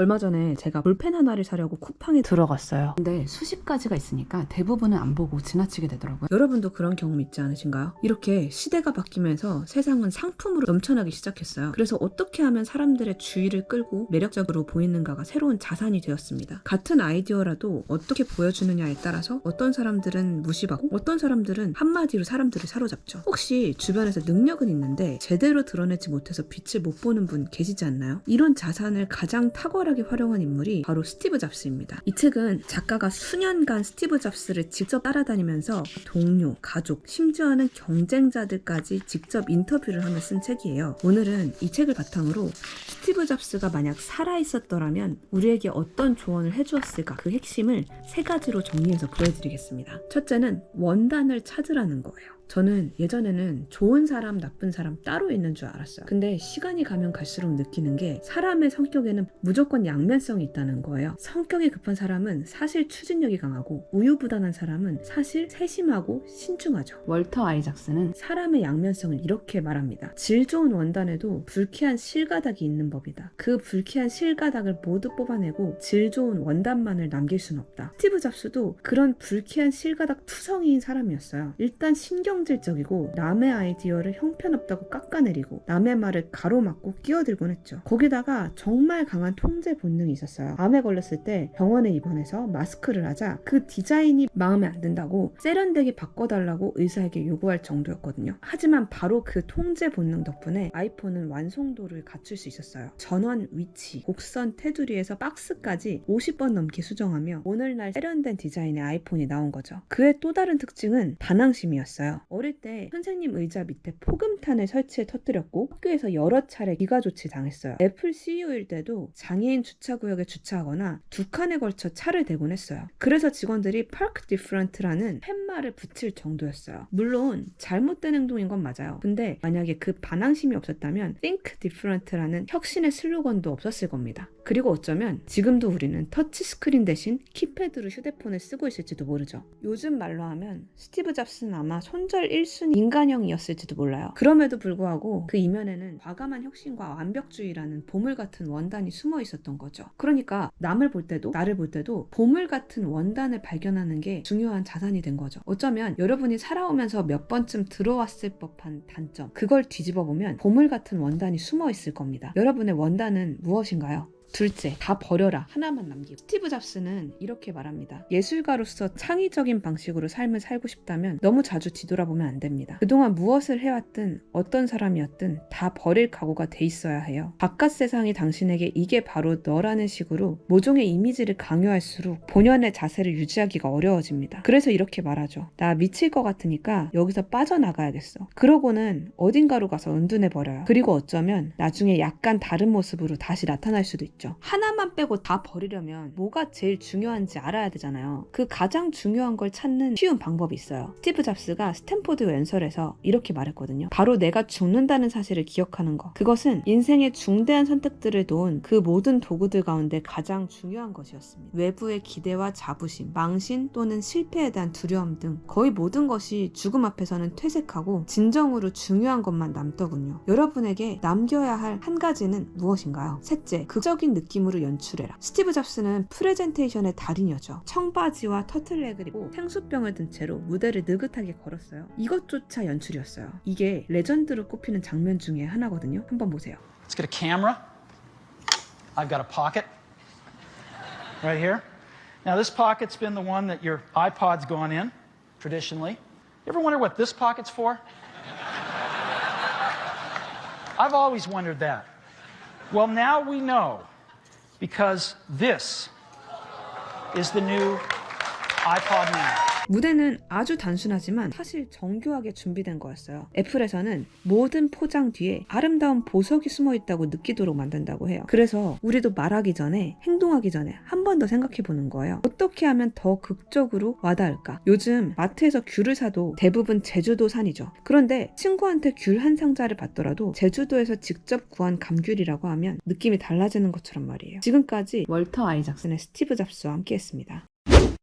얼마 전에 제가 볼펜 하나를 사려고 쿠팡에 들어갔어요. 근데 수십 가지가 있으니까 대부분은 안 보고 지나치게 되더라고요. 여러분도 그런 경험 있지 않으신가요? 이렇게 시대가 바뀌면서 세상은 상품으로 넘쳐나기 시작했어요. 그래서 어떻게 하면 사람들의 주의를 끌고 매력적으로 보이는가가 새로운 자산이 되었습니다. 같은 아이디어라도 어떻게 보여주느냐에 따라서 어떤 사람들은 무시받고 어떤 사람들은 한마디로 사람들을 사로잡죠. 혹시 주변에서 능력은 있는데 제대로 드러내지 못해서 빛을 못 보는 분 계시지 않나요? 이런 자산을 가장 탁월하게 활용한 인물이 바로 스티브 잡스입니다. 이 책은 작가가 수년간 스티브 잡스를 직접 따라다니면서 동료, 가족, 심지어는 경쟁자들까지 직접 인터뷰를 하며 쓴 책이에요. 오늘은 이 책을 바탕으로 스티브 잡스가 만약 살아있었더라면 우리에게 어떤 조언을 해주었을까, 그 핵심을 3가지로 정리해서 보여드리겠습니다. 첫째는 원단을 찾으라는 거예요. 저는 예전에는 좋은 사람, 나쁜 사람 따로 있는 줄 알았어요. 근데 시간이 가면 갈수록 느끼는 게 사람의 성격에는 무조건 양면성이 있다는 거예요. 성격이 급한 사람은 사실 추진력이 강하고 우유부단한 사람은 사실 세심하고 신중하죠. 월터 아이작스는 사람의 양면성을 이렇게 말합니다. 질 좋은 원단에도 불쾌한 실가닥이 있는 법이다. 그 불쾌한 실가닥을 모두 뽑아내고 질 좋은 원단만을 남길 순 없다. 스티브 잡스도 그런 불쾌한 실가닥 투성이인 사람이었어요. 일단 신경질적이고 남의 아이디어를 형편없다고 깎아내리고 남의 말을 가로막고 끼어들곤 했죠. 거기다가 정말 강한 통제 본능이 있었어요. 암에 걸렸을 때 병원에 입원해서 마스크를 하자 그 디자인이 마음에 안 든다고 세련되게 바꿔달라고 의사에게 요구할 정도였거든요. 하지만 바로 그 통제 본능 덕분에 아이폰은 완성도를 갖출 수 있었어요. 전원, 위치, 곡선, 테두리에서 박스까지 50번 넘게 수정하며 오늘날 세련된 디자인의 아이폰이 나온 거죠. 그의 또 다른 특징은 반항심이었어요. 어릴 때 선생님 의자 밑에 포금탄을 설치해 터뜨렸고 학교에서 여러 차례 기가조치 당했어요. 애플 CEO일 때도 장애인 주차구역에 주차하거나 2칸에 걸쳐 차를 대곤 했어요. 그래서 직원들이 Park Different라는 팻말을 붙일 정도였어요. 물론 잘못된 행동인 건 맞아요. 근데 만약에 그 반항심이 없었다면 Think Different라는 혁신의 슬로건도 없었을 겁니다. 그리고 어쩌면 지금도 우리는 터치스크린 대신 키패드로 휴대폰을 쓰고 있을지도 모르죠. 요즘 말로 하면 스티브 잡스는 아마 손절 1순위 인간형이었을지도 몰라요. 그럼에도 불구하고 그 이면에는 과감한 혁신과 완벽주의라는 보물 같은 원단이 숨어 있었던 거죠. 그러니까 남을 볼 때도 나를 볼 때도 보물 같은 원단을 발견하는 게 중요한 자산이 된 거죠. 어쩌면 여러분이 살아오면서 몇 번쯤 들어왔을 법한 단점, 그걸 뒤집어 보면 보물 같은 원단이 숨어 있을 겁니다. 여러분의 원단은 무엇인가요? 둘째, 다 버려라. 하나만 남기고. 스티브 잡스는 이렇게 말합니다. 예술가로서 창의적인 방식으로 삶을 살고 싶다면 너무 자주 뒤돌아보면 안 됩니다. 그동안 무엇을 해왔든 어떤 사람이었든 다 버릴 각오가 돼 있어야 해요. 바깥 세상이 당신에게 이게 바로 너라는 식으로 모종의 이미지를 강요할수록 본연의 자세를 유지하기가 어려워집니다. 그래서 이렇게 말하죠. 나 미칠 것 같으니까 여기서 빠져나가야겠어. 그러고는 어딘가로 가서 은둔해버려요. 그리고 어쩌면 나중에 약간 다른 모습으로 다시 나타날 수도 있죠. 하나만 빼고 다 버리려면 뭐가 제일 중요한지 알아야 되잖아요. 그 가장 중요한 걸 찾는 쉬운 방법이 있어요. 스티브 잡스가 스탠포드 연설에서 이렇게 말했거든요. 바로 내가 죽는다는 사실을 기억하는 것. 그것은 인생의 중대한 선택들을 놓은 그 모든 도구들 가운데 가장 중요한 것이었습니다. 외부의 기대와 자부심, 망신 또는 실패에 대한 두려움 등 거의 모든 것이 죽음 앞에서는 퇴색하고 진정으로 중요한 것만 남더군요. 여러분에게 남겨야 할 한 가지는 무엇인가요? 셋째, 극적인 느낌으로 연출해라. 스티브 잡스는 프레젠테이션의 달인이었죠. 청바지와 터틀넥을 입고 생수병을 든 채로 무대를 느긋하게 걸었어요. 이것조차 연출이었어요. 이게 레전드로 꼽히는 장면 중에 하나거든요. 한번 보세요. Let's get a camera. I've got a pocket right here. Now this pocket's been the one that your iPod's gone in traditionally. You ever wonder what this pocket's for? I've always wondered that. Well, now we know. Because this is the new iPod Mini. 무대는 아주 단순하지만 사실 정교하게 준비된 거였어요. 애플에서는 모든 포장 뒤에 아름다운 보석이 숨어 있다고 느끼도록 만든다고 해요. 그래서 우리도 말하기 전에, 행동하기 전에 한 번 더 생각해 보는 거예요. 어떻게 하면 더 극적으로 와닿을까? 요즘 마트에서 귤을 사도 대부분 제주도산이죠. 그런데 친구한테 귤 한 상자를 받더라도 제주도에서 직접 구한 감귤이라고 하면 느낌이 달라지는 것처럼 말이에요. 지금까지 월터 아이작스의 스티브 잡스와 함께 했습니다.